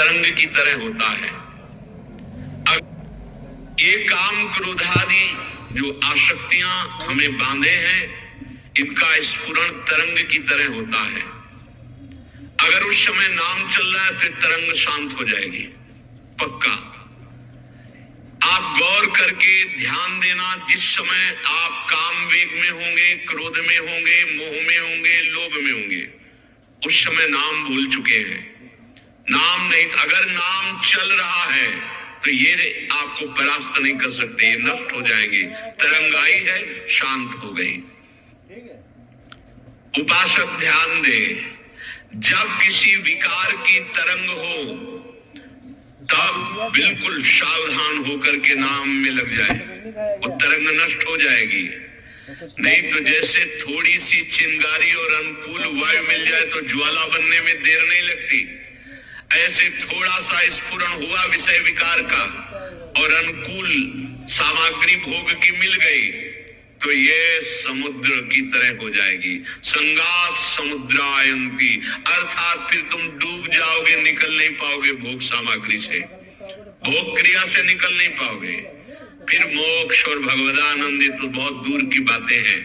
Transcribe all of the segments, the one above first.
तरंग की तरह होता है। ये काम क्रोधादि जो आसक्तियां हमें बांधे हैं, इनका स्फुरण तरंग की तरह होता है। अगर उस समय नाम चल रहा है तो तरंग शांत हो जाएगी, पक्का। आप गौर करके ध्यान देना, जिस समय आप काम वेग में होंगे, क्रोध में होंगे, मोह में होंगे, लोभ में होंगे, उस समय नाम भूल चुके हैं। नाम नहीं, अगर नाम चल रहा है तो ये आपको परास्त नहीं कर सकते, ये नष्ट हो जाएंगे। तरंग आई है, शांत हो गई। उपासक ध्यान दे, जब किसी विकार की तरंग हो तब बिल्कुल सावधान होकर के नाम में लग जाए, वो तरंग नष्ट हो जाएगी। नहीं तो जैसे थोड़ी सी चिंगारी और अनुकूल वायु मिल जाए तो ज्वाला बनने में देर नहीं लगती, ऐसे थोड़ा सा स्फुरण हुआ विषय विकार का और अनुकूल सामग्री भोग की मिल गई तो ये समुद्र की तरह हो जाएगी। संगात समुद्रायंती, अर्थात फिर तुम डूब जाओगे, निकल नहीं पाओगे भोग सामग्री से, भोग क्रिया से निकल नहीं पाओगे। फिर मोक्ष और भगवदानंद तो बहुत दूर की बातें हैं।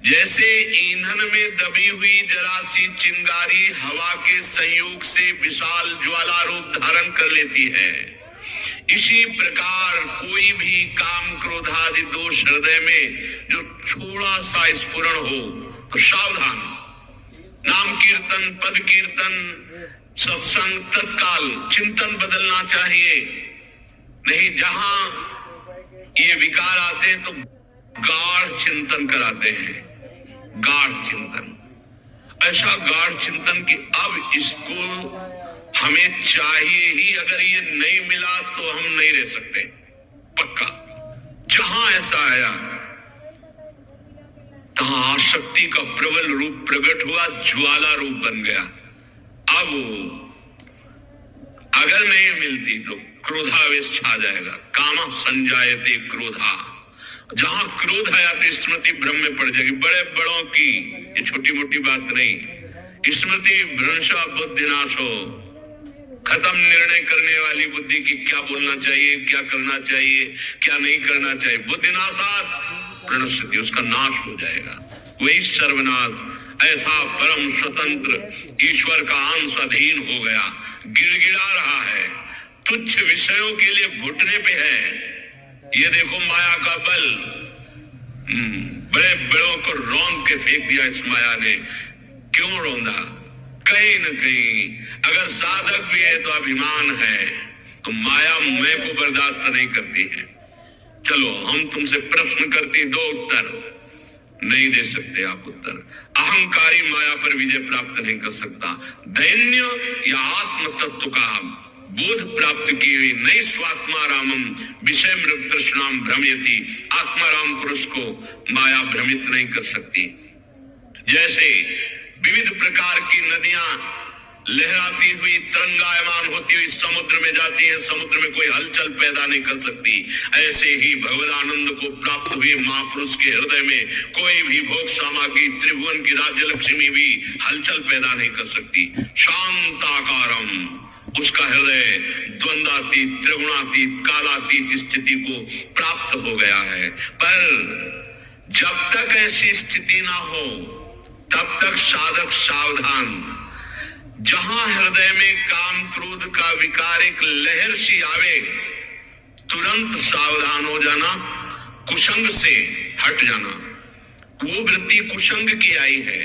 जैसे ईंधन में दबी हुई जरा सी चिंगारी हवा के संयोग से विशाल ज्वाला रूप धारण कर लेती है, इसी प्रकार कोई भी काम क्रोधादि दोष हृदय में जो थोड़ा सा स्फुरण हो तो सावधान। नाम कीर्तन, पद कीर्तन, सत्संग, तत्काल चिंतन बदलना चाहिए। नहीं, जहां ये विकार आते हैं तो गाढ़ चिंतन कराते हैं, गाढ़ चिंतन, ऐसा गाढ़ चिंतन कि अब इसको हमें चाहिए ही, अगर ये नहीं मिला तो हम नहीं रह सकते, पक्का। जहां ऐसा आया तहां आसक्ति का प्रबल रूप प्रकट हुआ, ज्वाला रूप बन गया। अब अगर नहीं मिलती तो क्रोधावेश छा जाएगा, कामा संजायते क्रोधा। जहां क्रोध आया तो स्मृति भ्रम में पड़ जाएगी, बड़े बड़ों की, ये छोटी मोटी बात नहीं। स्मृति भ्रंशा बुद्धिनाशो, खत्म निर्णय करने वाली बुद्धि की क्या बोलना चाहिए, क्या करना चाहिए, क्या नहीं करना चाहिए। बुद्धिनाशात प्रणश्यति, उसका नाश हो जाएगा, वही सर्वनाश। ऐसा परम स्वतंत्र ईश्वर का अंश अधीन हो गया, गिड़गिड़ा रहा है, तुच्छ विषयों के लिए घुटने पे है। ये देखो माया का बल, बड़े बड़ों को रौंद के फेंक दिया इस माया ने। क्यों रौंदा? कहीं न कहीं अगर साधक भी है तो अभिमान है, तो माया मैं को बर्दाश्त नहीं करती है। चलो हम तुमसे प्रश्न करते, दो उत्तर नहीं दे सकते आप उत्तर। अहंकारी माया पर विजय प्राप्त नहीं कर सकता। दैन्य या आत्म तत्व का बोध प्राप्त की हुई नई स्वात्मा रामम विषय मृत तृष्णाम भ्रमयति, आत्मा राम पुरुष को माया भ्रमित नहीं कर सकती। जैसे विविध प्रकार की नदियां लहराती हुई, तरंगायमान होती हुई समुद्र में जाती है, समुद्र में कोई हलचल पैदा नहीं कर सकती, ऐसे ही भगवदानंद को प्राप्त हुए महापुरुष के हृदय में कोई भी भोग सामग्री, त्रिभुवन की राज्य लक्ष्मी भी हलचल पैदा नहीं कर सकती। शांताकारम, उसका हृदय द्वंद्वातीत, त्रिगुणातीत, कालातीत स्थिति को प्राप्त हो गया है। पर जब तक ऐसी स्थिति ना हो तब तक साधक सावधान। जहां हृदय में काम क्रोध का विकार एक लहर सी आवे, तुरंत सावधान हो जाना, कुसंग से हट जाना। वो वृत्ति कुसंग की आई है,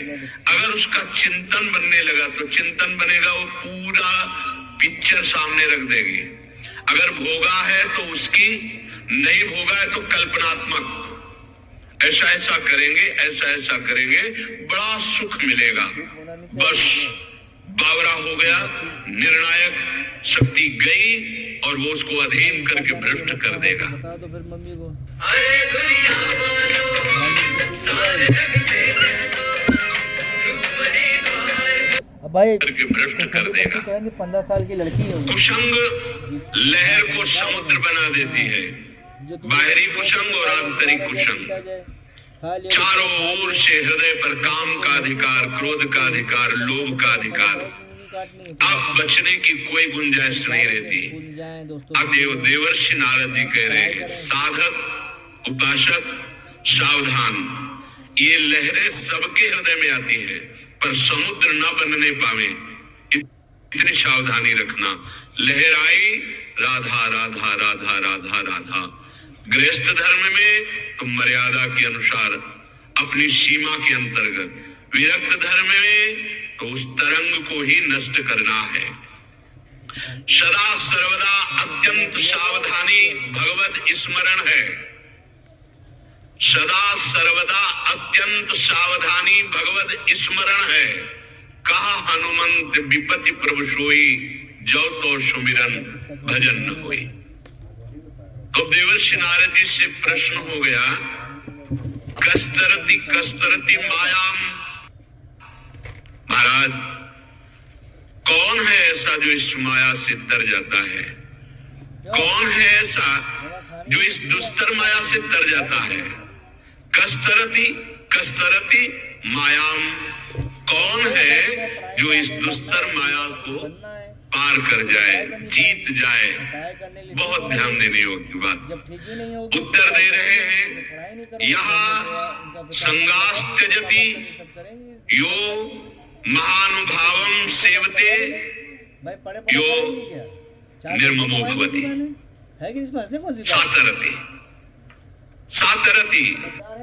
अगर उसका चिंतन बनने लगा तो चिंतन बनेगा, वो पूरा पिक्चर सामने रख देगी। अगर भोगा है तो उसकी, नहीं भोगा है तो कल्पनात्मक, ऐसा ऐसा करेंगे, ऐसा ऐसा करेंगे, बड़ा सुख मिलेगा। बस बावरा हो गया, निर्णायक शक्ति गई और वो उसको अधीन करके भ्रष्ट कर देगा। बता दो फिर मम्मी को। अरे दुनिया वालों, सारे जग से अब भाई करके भ्रष्ट कर देगा। 15 साल की लड़की होगी। कुसंग लहर को समुद्र बना देती है, बाहरी कुसंग और आंतरिक कुसंग। चारों ओर से हृदय पर काम का अधिकार, क्रोध का अधिकार, लोभ का अधिकार, काटनी अब बचने की कोई गुंजाइश नहीं रहती। भूल जाए दोस्तों। अतएव देवर्षि नारद जी कह रहे हैं, साधक उपासक सावधान, ये लहरें सबके हृदय में आती हैं पर समुद्र न बनने पावे, इतनी सावधानी रखना। लहर आई, राधा राधा राधा राधा राधा। गृहस्थ धर्म में तो मर्यादा के अनुसार अपनी सीमा के अंतर्गत, विरक्त धर्म में तो उस तरंग को ही नष्ट करना है। सदा सर्वदा अत्यंत सावधानी भगवत स्मरण है। सदा सर्वदा अत्यंत सावधानी भगवत स्मरण है। कहा हनुमंत विपत्ति प्रभु सोई, जो तो सुमिरन भजन न होई। तो देवर्षि नारद जी से प्रश्न हो गया, कस्तरति कस्तरति मायाम। महाराज, कौन है ऐसा जो इस माया से तर जाता है? कौन है ऐसा जो इस दुस्तर माया से तर जाता है? कस्तरति कस्तरति मायाम, कौन है जो इस दुस्तर माया को पार कर जाए, जीत जाए? बहुत ध्यान देने योग्य बात उत्तर दे रहे हैं। यहाँ संगास त्यजति यो महानुभावम सेवते यो निर्ममो भवति। सातरति सातरति।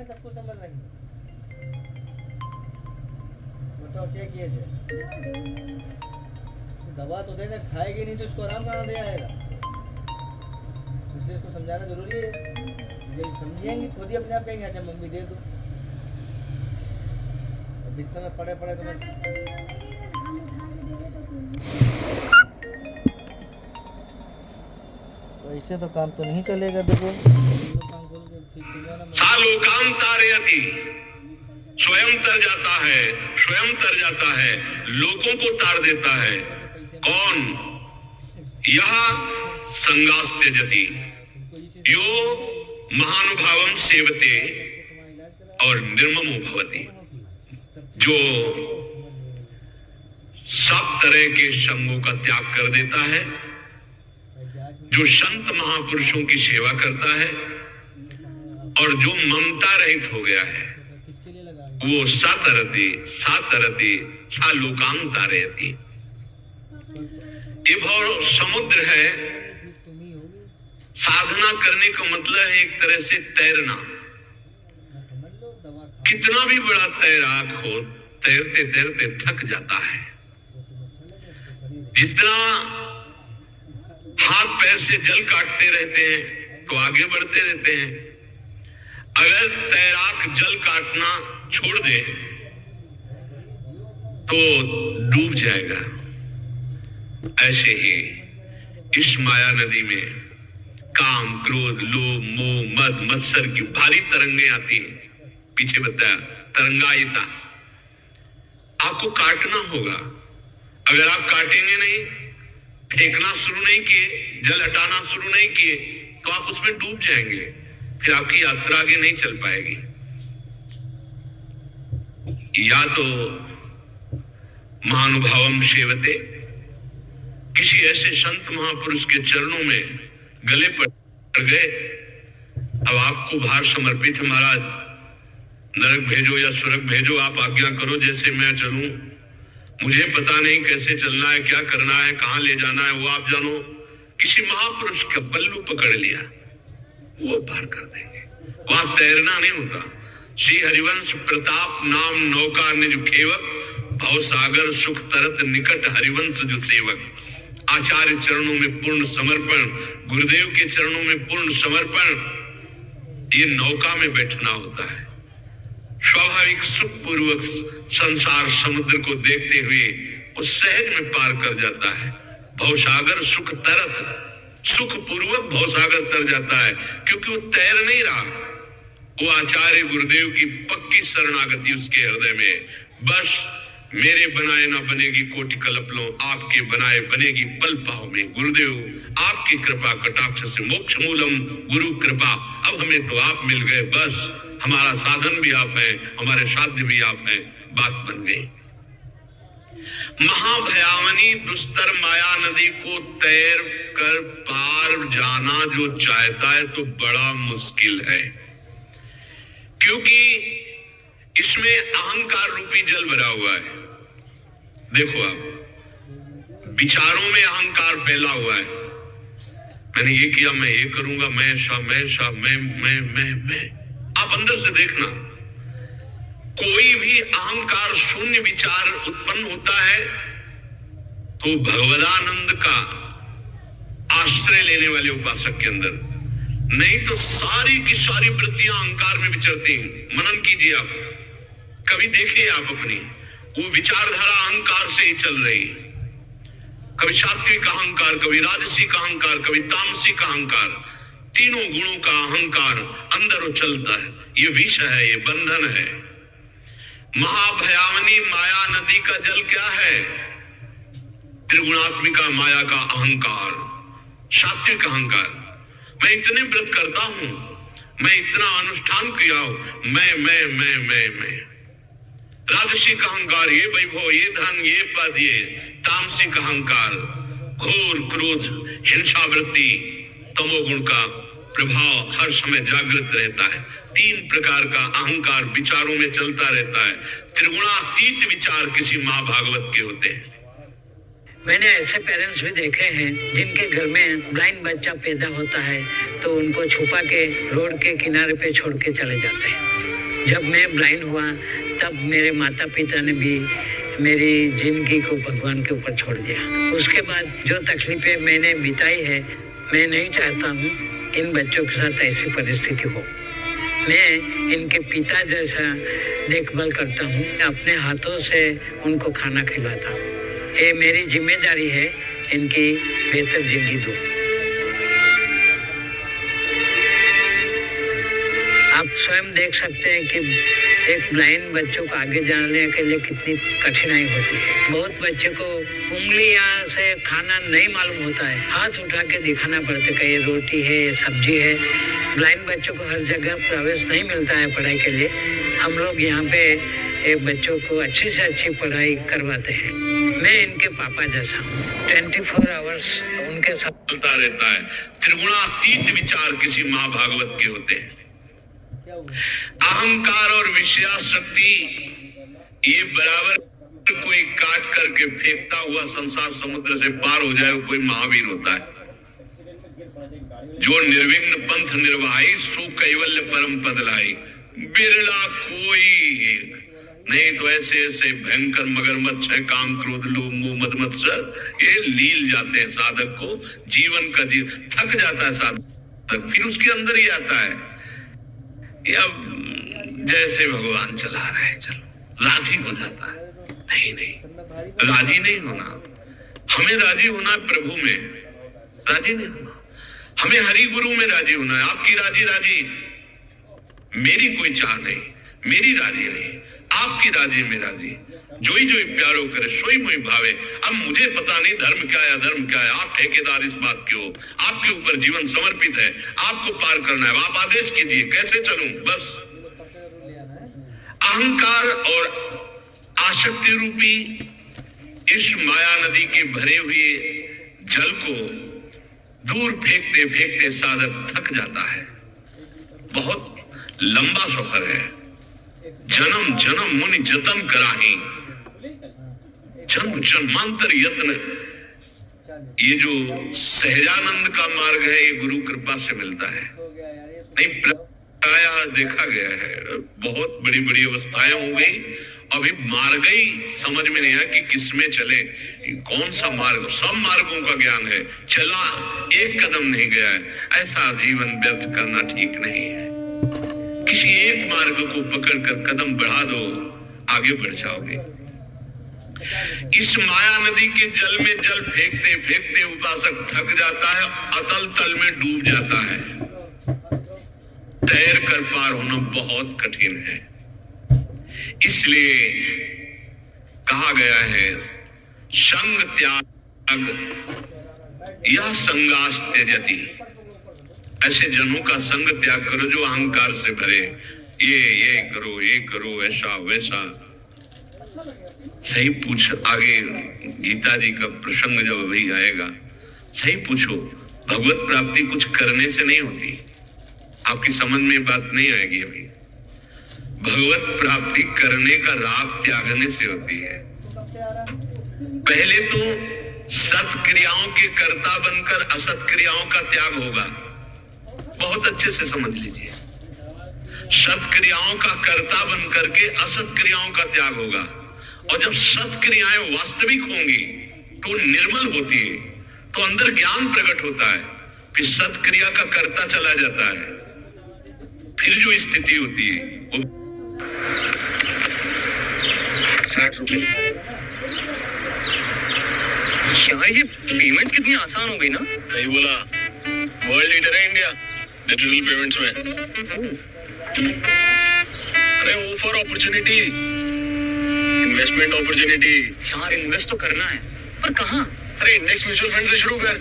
सबको समझ रही बताओ क्या किया जाए? दवा तो दे दे, खाएगी नहीं तो इसको आराम कहाँ से आएगा? इसलिए इसको समझाना जरूरी है। जब समझेंगे खुद ही अपने आप कहेंगे अच्छा मम्मी दे दो। बिस्तर में पड़े पड़े तो मैं तो इससे तो काम तो नहीं चलेगा। देखो सालोकांतारयति, स्वयं तर जाता है, स्वयं तर जाता है, लोगों को तार देता है। कौन? यह संगास त्यजति यो महानुभावम सेवते और निर्ममो भवति, जो सब तरह के संगों का त्याग कर देता है, जो संत महापुरुषों की सेवा करता है और जो ममता रहित हो गया है, वो सातरति सातरति सालोकांतारयति। ये भव समुद्र है। साधना करने का मतलब है एक तरह से तैरना। कितना भी बड़ा तैराक हो, तैरते तैरते थक जाता है। जितना हाथ पैर से जल काटते रहते हैं तो आगे बढ़ते रहते हैं। अगर तैराक जल काटना छोड़ दे तो डूब जाएगा। ऐसे ही इस माया नदी में काम, क्रोध, लोभ, मोह, मद, मत्सर की भारी तरंगें आती हैं। पीछे बताया तरंगायिता। आपको काटना होगा। अगर आप काटेंगे नहीं, फेंकना शुरू नहीं किए, जल हटाना शुरू नहीं किए, तो आप उसमें डूब जाएंगे। फिर आपकी यात्रा आगे नहीं चल पाएगी। या तो महानुभावम सेवते, किसी ऐसे संत महापुरुष के चरणों में गले पड़ गए। अब आपको भार समर्पित है, महाराज नरक भेजो या स्वर्ग भेजो, आप आज्ञा करो जैसे मैं चलूं। मुझे पता नहीं कैसे चलना है, क्या करना है, कहाँ ले जाना है, वो आप जानो। किसी महापुरुष का पल्लू पकड़ लिया, वो पार कर देंगे। वहां तैरना नहीं होता। श्री हरिवंश प्रताप नाम नौका निज खेवक, भव सागर सुख तरत निकट हरिवंश जो सेवक। आचार्य चरणों में पूर्ण समर्पण, गुरुदेव के चरणों में पूर्ण समर्पण, ये नौका में बैठना होता है। स्वाभाविक सुख पूर्वक संसार समुद्र को देखते हुए वो सहज में पार कर जाता है। भवसागर सुख तरत, सुख पूर्वक भवसागर तर जाता है, क्योंकि वो तैर नहीं रहा। वो आचार्य गुरुदेव की पक्की शरणागति उसके हृदय में। बस मेरे बनाए ना बनेगी कोटि कल्पलों, आपके बनाए बनेगी पल पाव में। गुरुदेव आपकी कृपा कटाक्ष से मोक्ष मूलम, गुरु कृपा। अब हमें तो आप मिल गए, बस हमारा साधन भी आप हैं, हमारे साध्य भी आप हैं, बात बन गई। महाभयावनी दुस्तर माया नदी को तैर कर पार जाना जो चाहता है तो बड़ा मुश्किल है, क्योंकि इसमें अहंकार रूपी जल भरा हुआ है। देखो आप, विचारों में अहंकार फैला हुआ है। मैंने ये किया, मैं ये करूंगा, मैं आप अंदर से देखना, कोई भी अहंकार शून्य विचार उत्पन्न होता है तो भगवदानंद का आश्रय लेने वाले उपासक के अंदर, नहीं तो सारी की सारी वृत्तियां अहंकार में विचरती हैं। मनन कीजिए आप, कभी देखिए आप अपनी वो विचारधारा अहंकार से ही चल रही है। कभी सात्विक अहंकार, कभी राजसिक अहंकार, कभी तामसिक अहंकार, तीनों गुणों का अहंकार अंदर चलता है। ये विष है, ये बंधन है। महाभयावनी माया नदी का जल क्या है? त्रिगुणात्मिका माया का अहंकार, सात्विक अहंकार। मैं इतने व्रत करता हूं, मैं इतना अनुष्ठान किया हूं, मैं। राजसिक अहंकार, ये वैभव, ये धन, ये पद, ये तामसिक अहंकार, घोर क्रोध, हिंसा वृत्ति, तमोगुण का प्रभाव हर समय जागृत रहता है। तीन प्रकार का अहंकार विचारों में चलता रहता है। त्रिगुणातीत विचार किसी माँ भागवत के होते हैं। मैंने ऐसे पेरेंट्स भी देखे हैं जिनके घर में ब्लाइंड बच्चा पैदा होता है तो उनको छुपा के रोड के किनारे पे छोड़ के चले जाते हैं। जब मैं ब्लाइंड हुआ तब मेरे माता पिता ने भी मेरी जिंदगी को भगवान के ऊपर छोड़ दिया। उसके बाद जो तकलीफें मैंने बिताई है, मैं नहीं चाहता हूँ इन बच्चों के साथ ऐसी परिस्थिति हो। मैं इनके पिता जैसा देखभाल करता हूँ, अपने हाथों से उनको खाना खिलाता हूँ। ये मेरी जिम्मेदारी है, इनकी बेहतर जिंदगी दूं। आप स्वयं देख सकते हैं कि एक ब्लाइंड बच्चों को आगे जाने के लिए कितनी कठिनाई होती है। बहुत बच्चे को उंगलियां से खाना नहीं मालूम होता है, हाथ उठा के दिखाना पड़ता है कि ये रोटी है, ये सब्जी है। ब्लाइंड बच्चों को हर जगह प्रवेश नहीं मिलता है पढ़ाई के लिए। हम लोग यहाँ पे एक बच्चों को अच्छी से अच्छी पढ़ाई करवाते हैं। मैं इनके पापा जैसा हूँ, 24 आवर्स उनके साथ चलता रहता है। त्रिगुणातीत विचार किसी माँ भागवत के होते हैं। अहंकार और विषयाशक्ति ये बराबर कोई काट करके फेंकता हुआ संसार समुद्र से पार हो जाए, कोई महावीर होता है। जो निर्विघ्न पंथ निर्वाही, सो कैवल्य परम पद लाई। बिरला कोई नहीं तो ऐसे भयंकर मगरमच्छ है, काम क्रोध लोभ मोह मद मत्सर, ये लील जाते हैं साधक को। जीवन का थक जाता है साधक, फिर उसके अंदर ही आता है अब जैसे भगवान चला रहे हैं, चलो, राजी हो जाता है। नहीं, राजी नहीं होना। हमें राजी होना है प्रभु में, राजी नहीं होना। हमें हरि गुरु में राजी होना है। आपकी राजी, मेरी कोई चाह नहीं, मेरी राजी नहीं, आपकी राजी में राजी। जोई प्यारो करे सोई मोई भावे। अब मुझे पता नहीं धर्म क्या है अधर्म क्या है, आप ठेकेदार इस बात के हो, आपके ऊपर जीवन समर्पित है, आपको पार करना है, आप आदेश कीजिए कैसे चलूं। बस अहंकार और आसक्ति रूपी इस माया नदी के भरे हुए जल को दूर फेंकते फेंकते साधक थक जाता है। बहुत लंबा सफर है। जन्म जन्म मुनि जतन कराही, जन्म जन्मांतर यत्न। ये जो सहजानंद का मार्ग है, ये गुरु कृपा से मिलता है। नहीं प्रायः देखा गया है, बहुत बड़ी बड़ी अवस्थाएं हो गई, अभी मार्ग ही समझ में नहीं आया कि किसमें चले, कौन सा मार्ग। सब मार्गों का ज्ञान है, चला एक कदम नहीं गया है। ऐसा जीवन व्यर्थ करना ठीक नहीं है। किसी एक मार्ग को पकड़कर कदम बढ़ा दो, आगे बढ़ जाओगे। इस माया नदी के जल में जल फेंकते फेंकते उपासक थक जाता है, अतल तल में डूब जाता है। तैर कर पार होना बहुत कठिन है। इसलिए कहा गया है, संग त्याग यह संगास त्यजति। ऐसे जनों का संग त्याग करो जो अहंकार से भरे, ये करो, ये करो, ऐसा वैसा। सही पूछ, आगे गीता जी का प्रसंग जब अभी आएगा, सही पूछो। भगवत प्राप्ति कुछ करने से नहीं होती, आपकी समझ में बात नहीं आएगी अभी। भगवत प्राप्ति करने का राग त्यागने से होती है। पहले तो सत क्रियाओं के कर्ता बनकर असत क्रियाओं का त्याग होगा, बहुत अच्छे से समझ लीजिए। सत क्रियाओं का कर्ता बनकर के असत क्रियाओं का त्याग होगा, और जब सत क्रियाएं वास्तविक होंगी तो निर्मल होती है, तो अंदर ज्ञान प्रकट होता है, फिर सत क्रिया का कर्ता चला जाता है, फिर जो स्थिति होती है वो 60 रुपए। यार ये पेमेंट्स कितनी आसान हो गई ना। सही बोला, वर्ल्ड लीडर है इंडिया डिजिटल पेमेंट्स में। अरे वो फॉर अपॉर्चुनिटी, इन्वेस्टमेंट अपॉर्चुनिटी। यार इन्वेस्ट तो करना है, पर कहाँ? अरे इंडेक्स म्यूचुअल फंड से शुरू कर।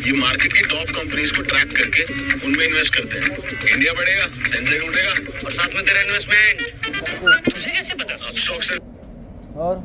ये मार्केट की टॉप कंपनीज को ट्रैक करके उनमें इन्वेस्ट करते हैं। इंडिया बढ़ेगा, सेंसेक्स उठेगा, और साथ में तेरा इन्वेस्टमेंट। तुझे कैसे पता? अब स्टॉक से और